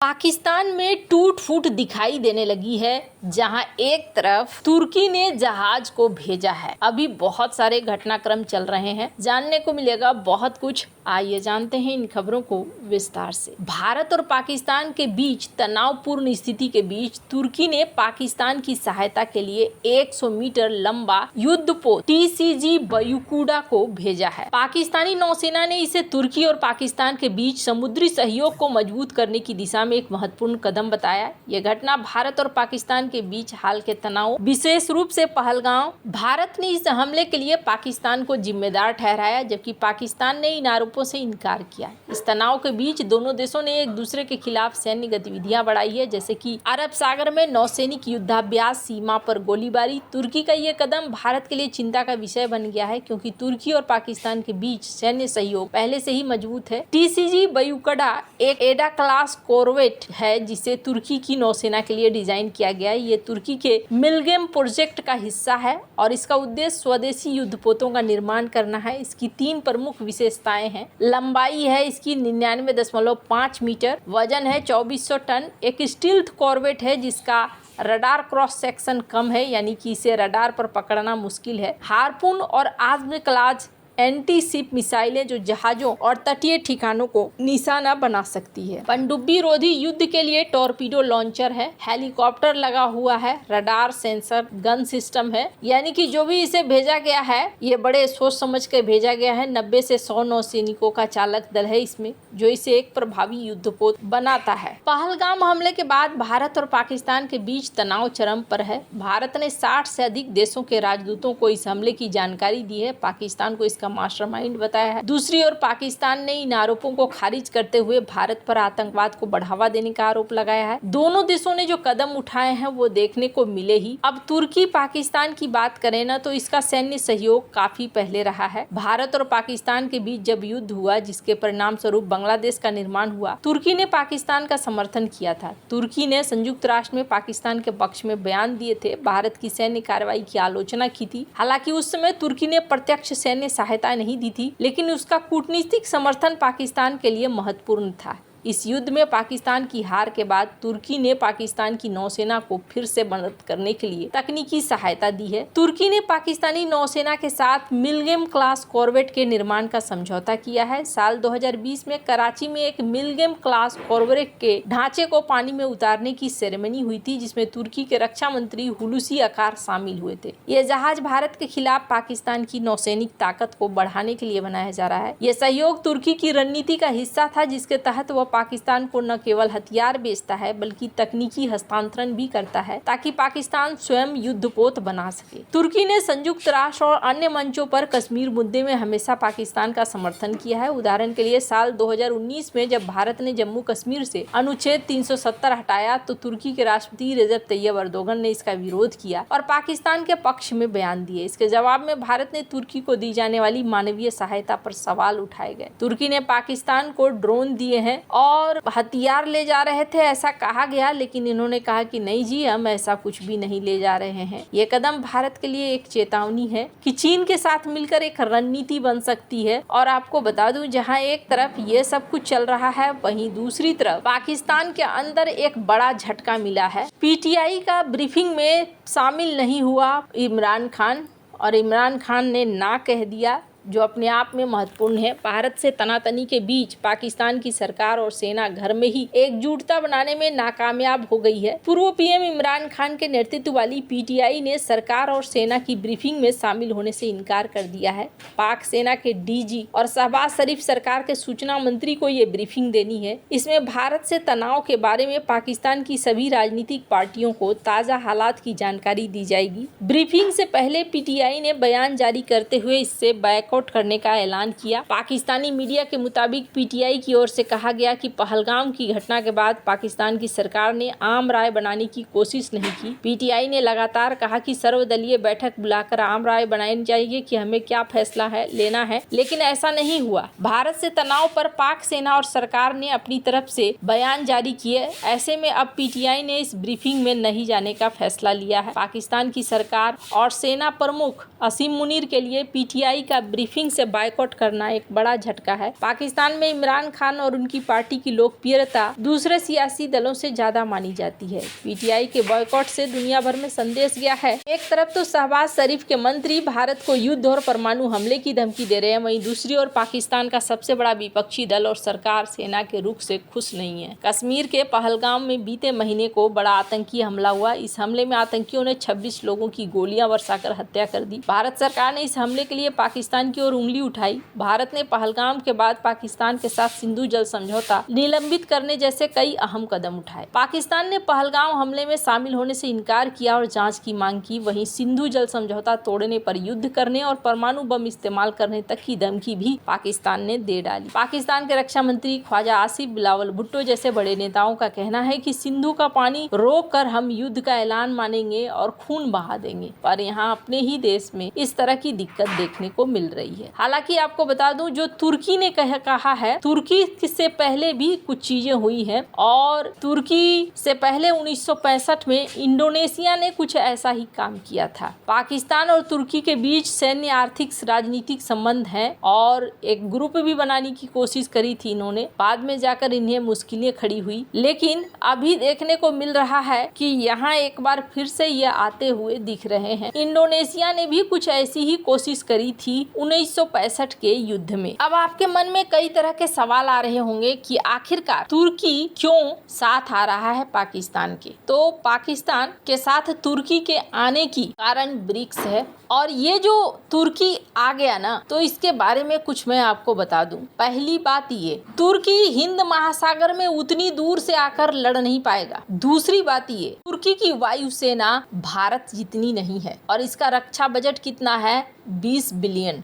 पाकिस्तान में टूट फूट दिखाई देने लगी है, जहां एक तरफ तुर्की ने जहाज को भेजा है। अभी बहुत सारे घटनाक्रम चल रहे हैं, जानने को मिलेगा बहुत कुछ। आइए जानते हैं इन खबरों को विस्तार से। भारत और पाकिस्तान के बीच तनावपूर्ण स्थिति के बीच तुर्की ने पाकिस्तान की सहायता के लिए 100 मीटर लंबा युद्धपोत TCG बयूकुडा को भेजा है। पाकिस्तानी नौसेना ने इसे तुर्की और पाकिस्तान के बीच समुद्री सहयोग को मजबूत करने की दिशा में एक महत्वपूर्ण कदम बताया। यह घटना भारत और पाकिस्तान के बीच हाल के तनाव, विशेष रूप से पहलगाम। भारत ने इस हमले के लिए पाकिस्तान को जिम्मेदार ठहराया, जबकि पाकिस्तान ने इन आरोपों से इनकार किया। इस तनाव के बीच दोनों देशों ने एक दूसरे के खिलाफ सैन्य गतिविधियां बढ़ाई है, जैसे कि अरब सागर में नौसैनिक युद्धाभ्यास, सीमा पर गोलीबारी। तुर्की का यह कदम भारत के लिए चिंता का विषय बन गया है, क्योंकि तुर्की और पाकिस्तान के बीच सैन्य सहयोग पहले से ही मजबूत है। TCG बयूकुडा एक एडा क्लास कॉरवेट है, जिसे तुर्की की नौसेना के लिए डिजाइन किया गया है। ये तुर्की के मिलगेम प्रोजेक्ट का हिस्सा है और इसका उद्देश्य स्वदेशी युद्धपोतों का निर्माण करना है। इसकी 3 प्रमुख विशेषताएं हैं। लंबाई है इसकी 99.5 मीटर, वजन है 2400 टन, एक स्टील्थ कॉरवेट है जिसका रडार क्रॉस सेक्शन कम है, यानी कि इसे रडार पर पकड़ना मुश्किल है। हार्पून और आज़्म क्लास एंटी शिप मिसाइलें जो जहाजों और तटीय ठिकानों को निशाना बना सकती है। पनडुब्बी रोधी युद्ध के लिए टॉर्पीडो लॉन्चर है। हेलीकॉप्टर लगा हुआ है। रडार, सेंसर, गन सिस्टम है, यानी कि जो भी इसे भेजा गया है ये बड़े सोच समझ के भेजा गया है। 90 से 100 नौसैनिकों का चालक दल है इसमें, जो इसे एक प्रभावी युद्धपोत बनाता है। पहलगाम हमले के बाद भारत और पाकिस्तान के बीच तनाव चरम पर है। भारत ने 60 से अधिक देशों के राजदूतों को इस हमले की जानकारी दी है। पाकिस्तान को इसका मास्टरमाइंड बताया है। दूसरी ओर पाकिस्तान ने इन आरोपों को खारिज करते हुए भारत पर आतंकवाद को बढ़ावा देने का आरोप लगाया है। दोनों देशों ने जो कदम उठाए हैं वो देखने को मिले ही। अब तुर्की पाकिस्तान की बात करें ना, तो इसका सैन्य सहयोग काफी पहले रहा है। भारत और पाकिस्तान के बीच जब युद्ध हुआ, जिसके परिणाम स्वरूप बांग्लादेश का निर्माण हुआ, तुर्की ने पाकिस्तान का समर्थन किया था। तुर्की ने संयुक्त राष्ट्र में पाकिस्तान के पक्ष में बयान दिए थे, भारत की सैन्य कार्रवाई की आलोचना की थी। हालांकि उस समय तुर्की ने प्रत्यक्ष सैन्य सहायता नहीं दी थी, लेकिन उसका कूटनीतिक समर्थन पाकिस्तान के लिए महत्वपूर्ण था। इस युद्ध में पाकिस्तान की हार के बाद तुर्की ने पाकिस्तान की नौसेना को फिर से मदद करने के लिए तकनीकी सहायता दी है। तुर्की ने पाकिस्तानी नौसेना के साथ मिलगेम क्लास कॉरवेट के निर्माण का समझौता किया है। साल 2020 में कराची में एक मिलगेम क्लास कॉरवेट के ढांचे को पानी में उतारने की सेरेमनी हुई थी, जिसमें तुर्की के रक्षा मंत्री हुलूसी अकार शामिल हुए थे। यह जहाज भारत के खिलाफ पाकिस्तान की नौसैनिक ताकत को बढ़ाने के लिए बनाया जा रहा है। यह सहयोग तुर्की की रणनीति का हिस्सा था, जिसके तहत वह पाकिस्तान को न केवल हथियार बेचता है, बल्कि तकनीकी हस्तांतरण भी करता है, ताकि पाकिस्तान स्वयं युद्धपोत बना सके। तुर्की ने संयुक्त राष्ट्र और अन्य मंचों पर कश्मीर मुद्दे में हमेशा पाकिस्तान का समर्थन किया है। उदाहरण के लिए साल 2019 में जब भारत ने जम्मू कश्मीर से अनुच्छेद 370 हटाया, तो तुर्की के राष्ट्रपति रजब तैयब अर्दोगन ने इसका विरोध किया और पाकिस्तान के पक्ष में बयान दिए। इसके जवाब में भारत ने तुर्की को दी जाने वाली मानवीय सहायता पर सवाल उठाए गए। तुर्की ने पाकिस्तान को ड्रोन दिए हैं और हथियार ले जा रहे थे, ऐसा कहा गया, लेकिन इन्होंने कहा कि नहीं जी, हम ऐसा कुछ भी नहीं ले जा रहे हैं। ये कदम भारत के लिए एक चेतावनी है कि चीन के साथ मिलकर एक रणनीति बन सकती है। और आपको बता दूं, जहां एक तरफ ये सब कुछ चल रहा है, वहीं दूसरी तरफ पाकिस्तान के अंदर एक बड़ा झटका मिला है। PTI का ब्रीफिंग में शामिल नहीं हुआ इमरान खान, और इमरान खान ने ना कह दिया, जो अपने आप में महत्वपूर्ण है। भारत से तनातनी के बीच पाकिस्तान की सरकार और सेना घर में ही एकजुटता बनाने में नाकामयाब हो गई है। पूर्व PM इमरान खान के नेतृत्व वाली PTI ने सरकार और सेना की ब्रीफिंग में शामिल होने से इनकार कर दिया है। पाक सेना के DG और शहबाज शरीफ सरकार के सूचना मंत्री को ये ब्रीफिंग देनी है। इसमें भारत से तनाव के बारे में पाकिस्तान की सभी राजनीतिक पार्टियों को ताज़ा हालात की जानकारी दी जाएगी। ब्रीफिंग से पहले PTI ने बयान जारी करते हुए इससे बैकआउट करने का ऐलान किया। पाकिस्तानी मीडिया के मुताबिक PTI की ओर से कहा गया कि पहलगाम की घटना के बाद पाकिस्तान की सरकार ने आम राय बनाने की कोशिश नहीं की। PTI ने लगातार कहा कि सर्वदलीय बैठक बुलाकर आम राय बनानी चाहिए कि हमें क्या फैसला लेना है, लेकिन ऐसा नहीं हुआ। भारत से तनाव पर पाक सेना और सरकार ने अपनी तरफ से बयान जारी किए। ऐसे में अब PTI ने इस ब्रीफिंग में नहीं जाने का फैसला लिया है। पाकिस्तान की सरकार और सेना प्रमुख असीम मुनीर के लिए PTI का ब्रीफिंग ब्रीफिंग से बायकॉट करना एक बड़ा झटका है। पाकिस्तान में इमरान खान और उनकी पार्टी की लोकप्रियता दूसरे सियासी दलों से ज्यादा मानी जाती है। पीटीआई के बॉयकॉट से दुनिया भर में संदेश गया है। एक तरफ तो शहबाज शरीफ के मंत्री भारत को युद्ध और परमाणु हमले की धमकी दे रहे हैं, वहीं दूसरी ओर पाकिस्तान का सबसे बड़ा विपक्षी दल और सरकार सेना के रुख से खुश नहीं है। कश्मीर के पहलगाम में बीते महीने को बड़ा आतंकी हमला हुआ। इस हमले में आतंकियों ने 26 लोगों की गोलियां बरसाकर हत्या कर दी। भारत सरकार ने इस हमले के लिए पाकिस्तान की ओर उंगली उठाई। भारत ने पहलगाम के बाद पाकिस्तान के साथ सिंधु जल समझौता निलंबित करने जैसे कई अहम कदम उठाए। पाकिस्तान ने पहलगाम हमले में शामिल होने से इनकार किया और जांच की मांग की। वहीं सिंधु जल समझौता तोड़ने पर युद्ध करने और परमाणु बम इस्तेमाल करने तक की धमकी भी पाकिस्तान ने दे डाली। पाकिस्तान के रक्षा मंत्री ख्वाजा आसिफ बिलावल भुट्टो जैसे बड़े नेताओं का कहना है कि सिंधु का पानी रोक कर हम युद्ध का ऐलान मानेंगे और खून बहा देंगे, पर यहाँ अपने ही देश में इस तरह की दिक्कत देखने को मिल रही है। हालांकि आपको बता दूं, जो तुर्की ने कहा है, तुर्की से पहले भी कुछ चीजें हुई हैं और तुर्की से पहले 1965 में इंडोनेशिया ने कुछ ऐसा ही काम किया था। पाकिस्तान और तुर्की के बीच सैन्य, आर्थिक, राजनीतिक संबंध हैं और एक ग्रुप भी बनाने की कोशिश करी थी इन्होंने। बाद में जाकर इन्हें मुश्किलें खड़ी हुई, लेकिन अभी देखने को मिल रहा है कि यहाँ एक बार फिर से ये आते हुए दिख रहे हैं। इंडोनेशिया ने भी कुछ ऐसी ही कोशिश करी थी 1965 के युद्ध में। अब आपके मन में कई तरह के सवाल आ रहे होंगे कि आखिरकार तुर्की क्यों साथ आ रहा है पाकिस्तान के। तो पाकिस्तान के साथ तुर्की के आने की कारण ब्रिक्स है और ये जो तुर्की आ गया ना, तो इसके बारे में कुछ मैं आपको बता दूं। पहली बात ये, तुर्की हिंद महासागर में उतनी दूर से आकर लड़ नहीं पाएगा। दूसरी बात ये, तुर्की की वायुसेना भारत जितनी नहीं है और इसका रक्षा बजट कितना है, $20 बिलियन।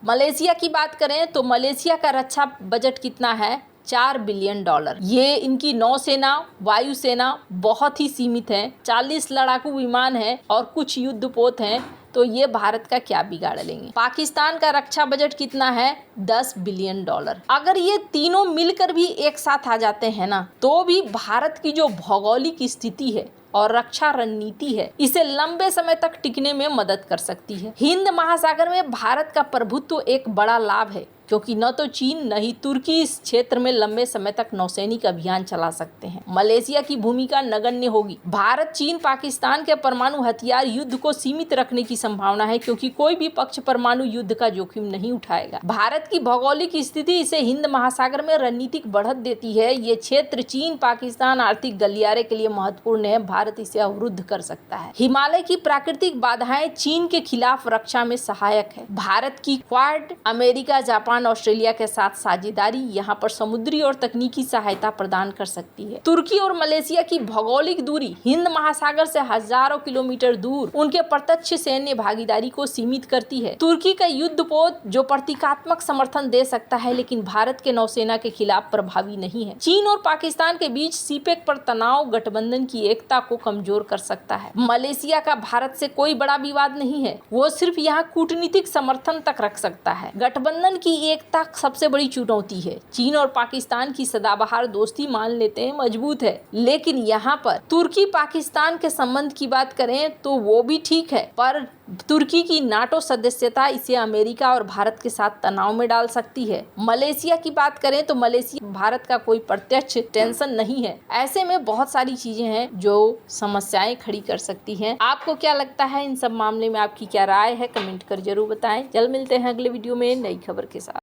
मलेशिया की बात करें तो मलेशिया का रक्षा बजट कितना है, $4 बिलियन। ये इनकी नौसेना, वायुसेना बहुत ही सीमित है। 40 लड़ाकू विमान हैं और कुछ युद्धपोत हैं, तो ये भारत का क्या बिगाड़ लेंगे। पाकिस्तान का रक्षा बजट कितना है, $10 बिलियन। अगर ये तीनों मिलकर भी एक साथ आ जाते हैं ना, तो भी भारत की जो भौगोलिक स्थिति है और रक्षा रणनीति है, इसे लंबे समय तक टिकने में मदद कर सकती है। हिंद महासागर में भारत का प्रभुत्व एक बड़ा लाभ है, क्योंकि न तो चीन न ही तुर्की इस क्षेत्र में लंबे समय तक नौसैनिक अभियान चला सकते हैं। मलेशिया की भूमिका नगण्य होगी। भारत, चीन, पाकिस्तान के परमाणु हथियार युद्ध को सीमित रखने की संभावना है, क्योंकि कोई भी पक्ष परमाणु युद्ध का जोखिम नहीं उठाएगा। भारत की भौगोलिक स्थिति इसे हिंद महासागर में रणनीतिक बढ़त देती है। ये क्षेत्र चीन, पाकिस्तान आर्थिक गलियारे के लिए महत्वपूर्ण है। भारत इसे अवरुद्ध कर सकता है। हिमालय की प्राकृतिक बाधाएं चीन के खिलाफ रक्षा में सहायक है। भारत की क्वाड, अमेरिका, जापान, ऑस्ट्रेलिया के साथ साझेदारी यहाँ पर समुद्री और तकनीकी सहायता प्रदान कर सकती है। तुर्की और मलेशिया की भौगोलिक दूरी हिंद महासागर से हजारों किलोमीटर दूर उनके प्रत्यक्ष सैन्य भागीदारी को सीमित करती है। तुर्की का युद्धपोत जो प्रतीकात्मक समर्थन दे सकता है, लेकिन भारत के नौसेना के खिलाफ प्रभावी नहीं है। चीन और पाकिस्तान के बीच सीपेक पर तनाव गठबंधन की एकता को कमजोर कर सकता है। मलेशिया का भारत से कोई बड़ा विवाद नहीं है, वो सिर्फ यहाँ कूटनीतिक समर्थन तक रख सकता है। गठबंधन की एकता सबसे बड़ी चुनौती है। चीन और पाकिस्तान की सदाबहार दोस्ती मान लेते हैं मजबूत है, लेकिन यहाँ पर तुर्की पाकिस्तान के संबंध की बात करें तो वो भी ठीक है, पर तुर्की की नाटो सदस्यता इसे अमेरिका और भारत के साथ तनाव में डाल सकती है। मलेशिया की बात करें तो मलेशिया भारत का कोई प्रत्यक्ष टेंशन नहीं है। ऐसे में बहुत सारी चीजें हैं जो समस्याएं खड़ी कर सकती हैं। आपको क्या लगता है इन सब मामले में, आपकी क्या राय है, कमेंट कर जरूर बताएं। जल्द मिलते हैं अगले वीडियो में नई खबर के साथ।